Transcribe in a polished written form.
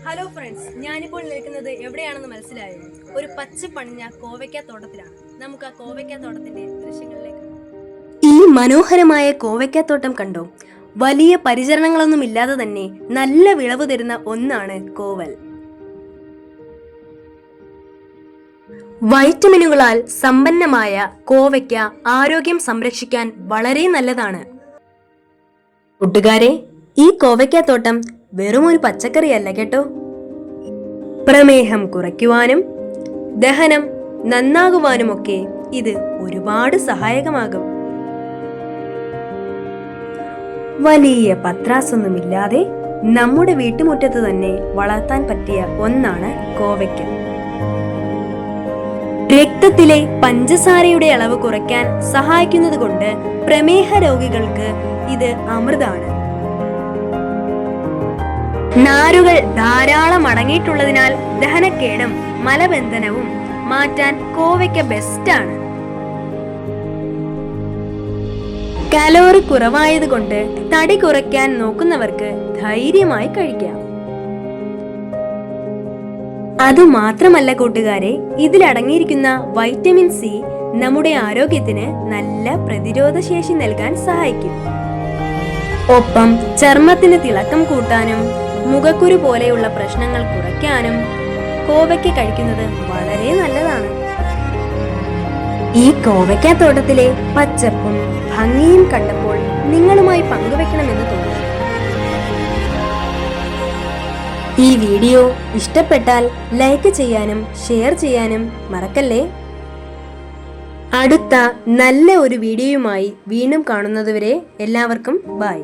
Hello friends, ഞാനിപ്പോൾ നിൽക്കുന്നത് എവിടെയാണെന്ന് മനസ്സിലായോ? ഒരു പച്ച പണിഞ്ഞ കോവയ്ക്ക തോട്ടത്തിലാണ്. നമുക്ക് ആ കോവയ്ക്ക തോട്ടത്തിന്റെ ദൃശ്യങ്ങളിലേക്ക്. ഈ മനോഹരമായ കോവയ്ക്കാത്തോട്ടം കണ്ടോ? വലിയ പരിചരണങ്ങളൊന്നും ഇല്ലാതെ തന്നെ നല്ല വിളവ് തരുന്ന ഒന്നാണ് കോവൽ. വൈറ്റമിനുകളാൽ സമ്പന്നമായ കോവയ്ക്ക ആരോഗ്യം സംരക്ഷിക്കാൻ വളരെ നല്ലതാണ്. കൂട്ടുകാരെ, ഈ കോവയ്ക്കാത്തോട്ടം വെറും ഒരു പച്ചക്കറിയല്ല കേട്ടോ. പ്രമേഹം കുറയ്ക്കുവാനും ദഹനം നന്നാകുവാനുമൊക്കെ ഇത് ഒരുപാട് സഹായകമാകും. വലിയ പത്രാസൊന്നുമില്ലാതെ നമ്മുടെ വീട്ടുമുറ്റത്ത് തന്നെ വളർത്താൻ പറ്റിയ ഒന്നാണ് കോവയ്ക്ക. രക്തത്തിലെ പഞ്ചസാരയുടെ അളവ് കുറയ്ക്കാൻ സഹായിക്കുന്നത് കൊണ്ട് പ്രമേഹ രോഗികൾക്ക് ഇത് അമൃതാണ്. നാരുകൾ ധാരാളം അടങ്ങിയിട്ടുള്ളതിനാൽ ദഹനക്കേടും മലബന്ധനവും മാറ്റാൻ കോവയ്ക്ക ബെസ്റ്റാണ്. കലോറി കുറവായതുകൊണ്ട് തടി കുറയ്ക്കാൻ നോക്കുന്നവർക്ക് ധൈര്യമായി കഴിക്കാം. അതുമാത്രമല്ല കൂട്ടുകാരെ, ഇതിലടങ്ങിയിരിക്കുന്ന വൈറ്റമിൻ സി നമ്മുടെ ആരോഗ്യത്തിന് നല്ല പ്രതിരോധ ശേഷി നൽകാൻ സഹായിക്കും. ഒപ്പം ചർമ്മത്തിന് തിളക്കം കൂട്ടാനും മുഖക്കുരു പോലെയുള്ള പ്രശ്നങ്ങൾ കുറയ്ക്കാനും കോവയ്ക്ക കഴിക്കുന്നത് വളരെ നല്ലതാണ്. ഈ കോവയ്ക്കാത്തോട്ടത്തിലെ പച്ചപ്പും ഭംഗിയും കണ്ടപ്പോൾ നിങ്ങളുമായി പങ്കുവെക്കണമെന്ന് തോന്നി. ഈ വീഡിയോ ഇഷ്ടപ്പെട്ടാൽ ലൈക്ക് ചെയ്യാനും ഷെയർ ചെയ്യാനും മറക്കല്ലേ. അടുത്ത നല്ല ഒരു വീഡിയോയുമായി വീണ്ടും കാണുന്നതുവരെ എല്ലാവർക്കും ബൈ.